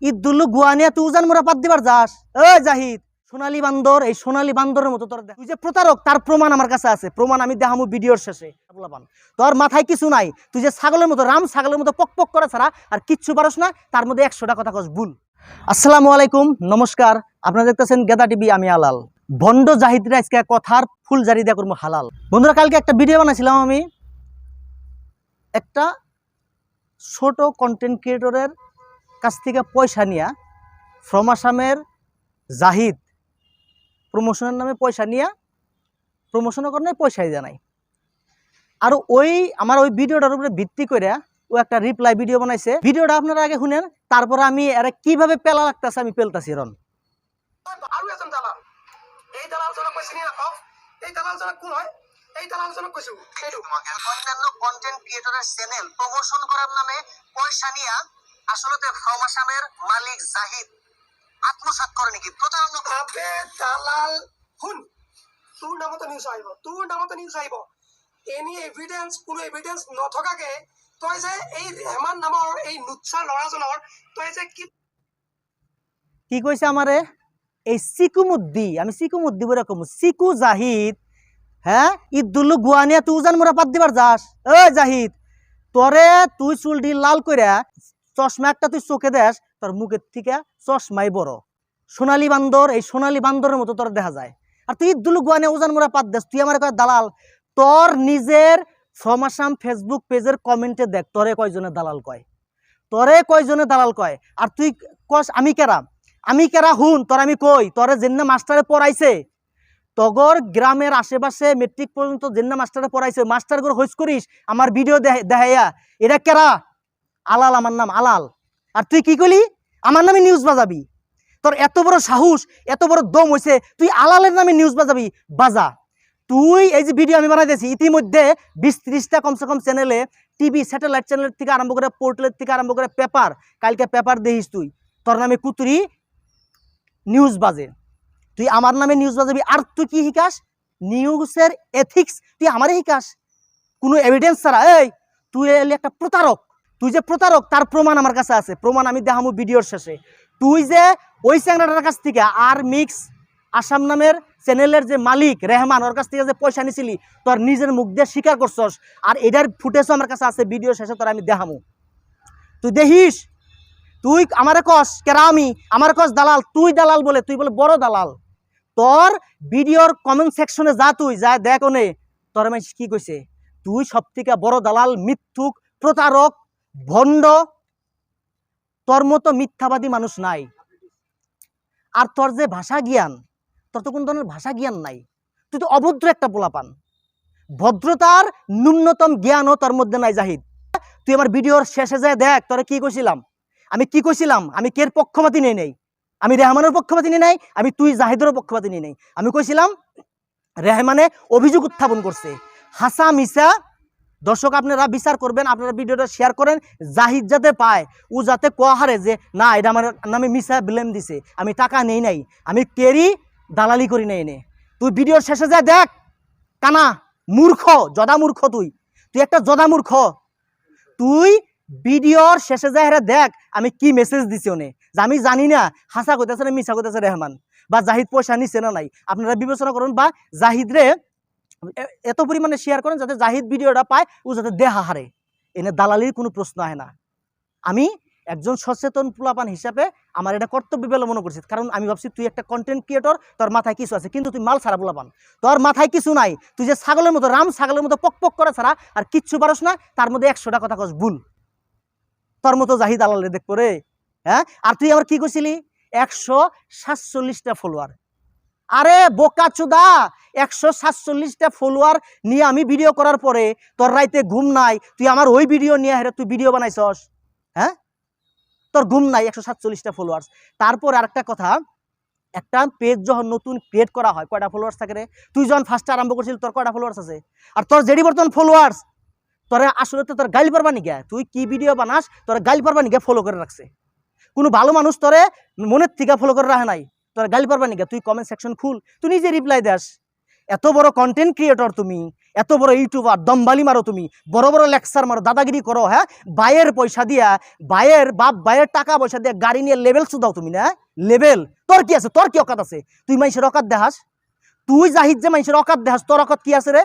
ইদুল্লু গুয়ানিয়া তুই উজান মোরা পাত দিবার যাস। জাহিদ সোনালী বান্দর, এই সোনালী বান্দরের মতো তোর তুই যে প্রতারক তার প্রমাণ আমার কাছে আছে। প্রমাণ আমি দেখামু ভিডিওর শেষে। তোর মাথায় কিছু নাই, তুই যে ছাগলের মতো রাম ছাগলের মতো পক পক করে ছাড়া আর কিচ্ছু পারস না। তার মধ্যে 100টা কথা কস ভুল। আসসালামু আলাইকুম, নমস্কার। আপনারা দেখতেছেন গেদা টিভি, আমি আলাল। ভণ্ড জাহিদরা আজকে কথার ফুল জারি দেয়া করবো হালাল। বন্ধুরা, কালকে একটা ভিডিও বানাইছিলাম আমি, একটা ছোট কন্টেন্ট ক্রিয়েটরের কাছ থেকে পয়সা নিয়া, ফ্রম আসামের জাহিদ প্রমোশনের নামে পয়সা নিয়া প্রমোশনও করে নাই, পয়সাই দেয় নাই। আর আমার ওই ভিডিওটার উপরে ভিত্তি করে ও একটা রিপ্লাই ভিডিও বানাইছে। ভিডিওটা আপনারা আগে শুনেন, তারপরে আমি এরা কিভাবে পেলা লাগতেছে আমি পেলতাছি। রন অন্যান্য কন্টেন্ট ক্রিয়েটরের চ্যানেল প্রমোশন করার নামে পয়সা নিয়া আসলে ফ্রম আসামের মালিক জাহিদ আত্মসাৎ করে নাকি প্রতারণা। দালাল শুন, তোৰ নামতে নিউজ আহিব, এনি এভিডেন্স, কোনো এভিডেন্স নথকাকে তই যে এই ৰেহমান নামৰ এই নুচ্ছাৰ ল'ৰাজনৰ তই যে কি কৈছে আমারে এই সিকুমুদ্দি, আমি সিকুমুদ্দি বলে কম, সিকু জাহিদ। হ্যাঁ, ইদুল্লু গুয়ানিয়া তুই উজান মোরা পাত দিবার যাস। জাহিদ, তোরে তুই চুলটি লাল কইরা চশমা একটা তুই চোখে দেস, তোর মুখের থেকে চশমাই বড়। সোনালী বান্দর, এই সোনালী বান্দরের মতো তোর দেখা যায়। আর তুই ইদুল্লু গুয়ানিয়া উজান মোরা পাত দেস, তুই আমার কয় দালাল। তোর নিজের ফ্রম আসাম ফেসবুক পেজের কমেন্টে দেখ তোরে কয়জনে দালাল কয়, আর তুই কস আমি কেরা হুন। তোর আমি কই, তোরে যেন মাস্টারে পড়াইছে, তগর গ্রামের আশেপাশে মেট্রিক পর্যন্ত যেন মাস্টারে পড়াইছে, মাস্টার করে হইস করিস আমার ভিডিও দেখাইয়া। এটা কেরা? আলাল, আমার নাম আলাল। আর তুই কি কইলি আমার নামে নিউজ বাজাবি? তোর এত বড় সাহস, এত বড় দম হইছে, তুই আলালের নামে নিউজ বাজাবি? বাজা। তুই এই যে ভিডিও আমি বানাইতেছি, ইতিমধ্যে 20-30টা কমসে কম চ্যানেলে, টিভি স্যাটেলাইট চ্যানেলের থেকে আরম্ভ করে, পোর্টালের থেকে আরম্ভ করে পেপার, কালকে পেপার দেখিস তুই তোর নামে কুতুরি নিউজ বাজে। তুই আমার নামে নিউজ বাজাবি। আর তুই কি শিকাস? নিউজের এথিক্স তুই আমারে শিকাস কোনো এভিডেন্স ছাড়া। তুই এলি একটা প্রতারক। তুই যে প্রতারক তার প্রমাণ আমার কাছে আছে। প্রমাণ আমি দেখামু ভিডিওর শেষে। তুই যে ওই চ্যানেলটার কাছ থেকে আর মিক্স আসাম নামের চ্যানেলের যে মালিক রেহমান, ওর কাছ থেকে যে পয়সা নিছিলি, তোর নিজের মুখ দিয়ে স্বীকার করছস। আর এটার ফুটেজও আমার কাছে আছে, ভিডিও শেষে তোর আমি দেখামু। তুই দেখিস। তুই আমারে কস কেরা, আমার কস দালাল। তুই দালাল বলে, তুই বলে বড় দালাল। তোর ভিডিওর কমেন্ট সেকশনে যা, তুই যা দেখ, ওনে তোর মানুষ কি কইছে, তুই সব থেকে বড় দালাল, মিথ্যুক, প্রতারক, ভণ্ড। তোর মতো মিথ্যাবাদী মানুষ নাই। আর তোর যে ভাষা জ্ঞান, তোর তো কোন ধরনের ভাষা জ্ঞান নাই। তুই তো অভদ্র একটা পোলাপান। ভদ্রতার ন্যূনতম জ্ঞানও তোর মধ্যে নাই জাহিদ। তুই আমার ভিডিওর শেষে যায় দেখ তোরা কি কইছিলাম। আমি কের পক্ষপাতি নেই। আমি রেহমানের পক্ষপাতি নেই, আমি তুই জাহিদের পক্ষপাতি নেই। আমি কইছিলাম রেহমানে অভিযোগ উত্থাপন করছে, হাসা মিসা। দর্শক আপনারা বিচার করবেন, আপনারা ভিডিওটা শেয়ার করেন, জাহিদ যাতে পায়, ও যাতে কোয়াহারে যে না এটা আমার নামে মিসা ব্লেম দিছে, আমি টাকা নেই নাই, আমি কেরি দালালি করি নাই। এনে তুই ভিডিওর শেষে যায় দেখ, কানা মূর্খ, জদা মূর্খ। তুই একটা জদা মূর্খ। তুই ভিডিওর শেষে যায় দেখ আমি কি মেসেজ দিছি ওনে, যে আমি জানি না হাসা কইতেছে না মিছা কইতেছে রেহমান, বা জাহিদ পয়সা নিছে না নাই। আপনারা বিবেচনা করুন, বা জাহিদরে এত পরিমাণে শেয়ার করেন যাতে জাহিদ ভিডিওটা পায়, ও যাতে দেহা হারে। এনে দালালির কোনো প্রশ্ন আহে না। আমি একজন সচেতন পোলাপান হিসাবে আমার এটা কর্তব্য বলে মনে করছি, কারণ আমি ভাবছি তুই একটা কন্টেন্ট ক্রিয়েটর, তোর মাথায় কিছু আছে, কিন্তু তুই মাল ছাড়া পোলাপান, তোর মাথায় কিছু নাই। তুই যে ছাগলের মতো রাম ছাগলের মতো পক পক করে ছাড়া আর কিচ্ছু পারস না। তার মধ্যে 100টা কথা কস ভুল। তোর মতো জাহিদ আলালে দেখবো রে। হ্যাঁ, আর তুই আবার কি করছিলি 147টা ফলোয়ার। আরে বোকা চোদা, 147টা ফলোয়ার নিয়ে আমি ভিডিও করার পরে তোর রাইতে ঘুম নাই, তুই আমার ওই ভিডিও নিয়ে হেরে তুই ভিডিও বানাইছস। হ্যাঁ, তোর ঘুম নাই, 147টা ফলোয়ার্স। তারপর আরেকটা কথা, একটা পেজ যখন নতুন ক্রিয়েট করা হয় কয়টা ফলোয়ার্স থাকে রে? তুই যখন ফার্স্টে আরম্ভ করছিস তোর কয়টা ফলোয়ার্স আছে? আর তোর যেটি বর্তমান ফলোয়ার্স, তোরে আসলে তো তোর গাইল পারবা নিগা, তুই কি ভিডিও বানাস তোর গাইল পারবা নিগা ফলো করে রাখছে। কোনো ভালো মানুষ তোরে মনের থেকে ফলো করে রাখে নাই, তোর গাইল পারবা নিগা। তুই কমেন্ট সেকশন খুল, তুই নিজে রিপ্লাই দাস। এত বড় কন্টেন্ট ক্রিয়েটর তুমি, এত বড় ইউটিউবার দম্বালি মারো তুমি, বড় বড় লেকচার মারো, দাদাগিরি করো, হ্যাঁ, বাইয়ের পয়সা দিয়া, বাইয়ের টাকা পয়সা দিয়ে গাড়ি নিয়ে লেভেল শুধাও তুমি না, লেভেল তোর কি আছে, তোর কি অকাত আছে? তুই মানুষের অকাত দেখাস, তুই জাহিদ যে মানুষের অকাত দেখাস, তোর অকাত কি আছে রে?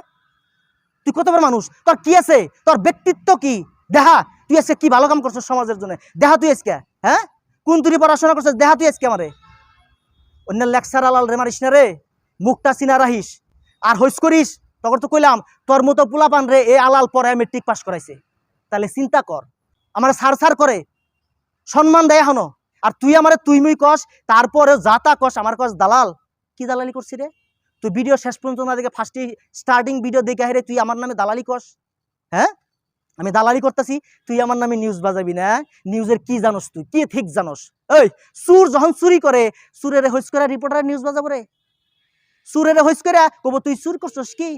তুই কত বড় মানুষ, তোর কি আছে, তোর ব্যক্তিত্ব কি দেখা, তুই আজকে কি ভালো কাম করছিস সমাজের জন্য দেখা, তুই আজকে হ্যাঁ কোন তুই পড়াশোনা করছিস দেখা, তুই আজকে আমারে অন্য লেকচার আলাল রে মারিস না রে, মুখটা চিনা রাখিস। আর হইস করিস তখন তো কইলাম তোর মতো পোলাপান রে এ আলাল পড়ায় মেট্রিক পাস করাইছে, তাহলে চিন্তা কর, আমার সার করে সম্মান দেয় এখনো, আর তুই আমারে তুই মুই কস, তারপরে যা তা কস, আমার কস দালাল। কি দালালি করছি রে তুই? ভিডিও শেষ পর্যন্ত না দেখে ফার্স্টে স্টার্টিং ভিডিও দেখে হেরে তুই আমার নামে দালালি কস, হ্যাঁ আমি দালালি করতেছি, তুই আমার নামে নিউজ বাজাবি না? নিউজের কি জানোস তুই, কি ঠিক জানোস? এই সুর যখন চুরি করে, সুরের হইস করে রিপোর্টার নিউজ বাজাবো রে, সুরের হইস করে কব তুই চুর করছস, কি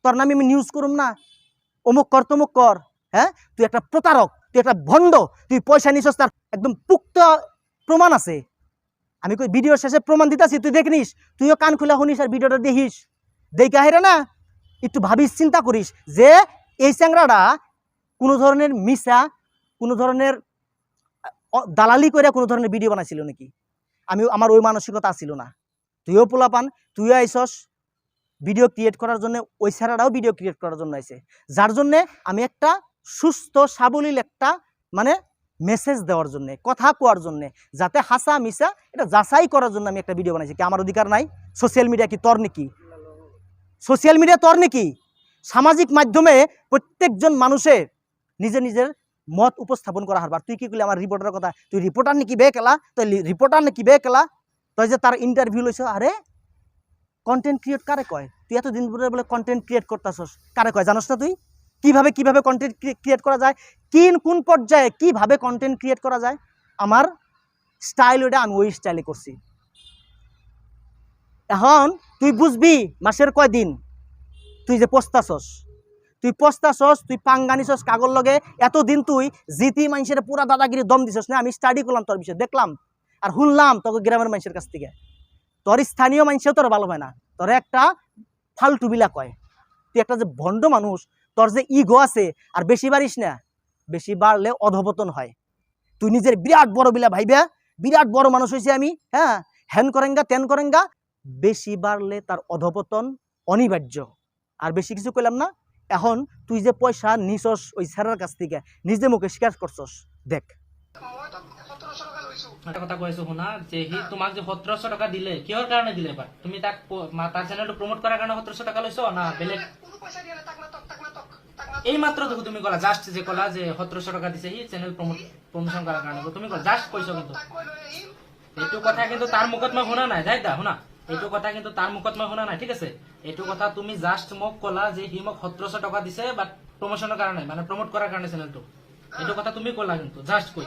তোর নামে আমি নিউজ করুম না? অমুক কর তমুক কর, হ্যাঁ তুই একটা প্রতারক, তুই একটা ভণ্ড, তুই পয়সা নিছস, তার একদম পুক্ত প্রমাণ আছে। আমি কই ভিডিও শেষে প্রমাণ দিতেছি, তুই দেখ নিস, তুইও কান খুলে শুনিস আর ভিডিওটা দেখিস, দেখা হেরে না একটু ভাবিস, চিন্তা করিস যে এই চ্যাংরাটা কোনো ধরনের মিশা, কোনো ধরনের দালালি করে কোনো ধরনের ভিডিও বানাইছিল নাকি? আমার ওই মানসিকতা ছিল না। তুইও পোলাপান, তুইও আইসস ভিডিও ক্রিয়েট করার জন্য, ওই স্যারাটাও ভিডিও ক্রিয়েট করার জন্য আইসে, যার জন্যে আমি একটা সুস্থ সাবলীল একটা মানে মেসেজ দেওয়ার জন্য, কথা কোয়ার জন্য, যাতে হাসা মিশা এটা যাচাই করার জন্য আমি একটা ভিডিও বানাইছি। কি আমার অধিকার নাই? সোশ্যাল মিডিয়া কি তোর নাকি? সোশ্যাল মিডিয়া তোর নাকি? সামাজিক মাধ্যমে প্রত্যেকজন মানুষের নিজের নিজের মত উপস্থাপন করা হারবার, তুই কি করলি আমার রিপোর্টারের কথা? তুই রিপোর্টার নাকি বে কেলা? তুই রিপোর্টার নাকি বে কেলা? তুই যে তার ইন্টারভিউ লইছ, আরে কন্টেন্ট ক্রিয়েট কারে কয়? তুই এতদিন ধরে বলে কন্টেন্ট ক্রিয়েট করতেছস, কারে কয় জানোস না তুই? কিভাবে কন্টেন্ট ক্রিয়েট করা যায়, কোন পর্যায়ে কিভাবে কন্টেন্ট ক্রিয়েট করা যায়, আমার স্টাইল ওটা আমি ওই স্টাইলে করছি। এখন তুই বুঝবি মাসের কয় দিন তুই যে পস্তাছস, তুই পাঙ্গানিছস কাগজ লগে, এতদিন তুই জিতি মানুষের পুরা দাদাগিরি দম দিছস না? আমি স্টাডি করলাম তোর বিষয়ে, দেখলাম আর শুনলাম তোকে গ্রামের মানুষের কাছ থেকে, তোর স্থানীয় মানুষেও তোর ভালো হয় না, তোর একটা ফালতু বিলা কয়, তুই একটা যে ভণ্ড মানুষ, তোর যে ইগো আছে, আর বেশি বাড়িস না, বেশি বাড়লে অধপতন হয়। তুই নিজের বিরাট বড় বিলা ভাইবা, বিরাট বড় মানুষ হয়েছে আমি, হ্যাঁ হ্যান করেঙ্গা তেন করেঙ্গা, বেশি বাড়লে তার অধপতন অনিবার্য। আর বেশি কিছু কইলাম না। এখন তুই যে পয়সা নিছস ওই স্যারের কাছ থেকে, নিজে মুখে স্বীকার করছস, দেখ একটা কথা কইছো শুনা, যে হি তোমাক যে 1700 টাকা দিলে কিহৰ কাৰণে দিলে? এবার তুমি তাক তার চ্যানেলটো প্রমোট করার কারণে 1700 টাকা লইছো না বেলেগ? এই মাত্র দেখো তুমি কলা জাস্ট যে কলা যে 1700 টাকা দিছে হি চ্যানেল প্রমোশন করার কারণে, তুমি কলা জাস্ট কইছো, কিন্তু এইটো কথা কিন্তু তার মুখত মই শুনা নাই, যাই দা শুনা, এইটো কথা কিন্তু তার মুখত মই শুনা নাই, ঠিক আছে? এইটো কথা তুমি জাস্ট মোক কলা যে হি মোক 1700 টাকা দিছে বাট প্রমোশনের কারণে, মানে প্রমোট করার কারণে চ্যানেলটো, এইটো কথা তুমি কলা, কিন্তু জাস্ট কই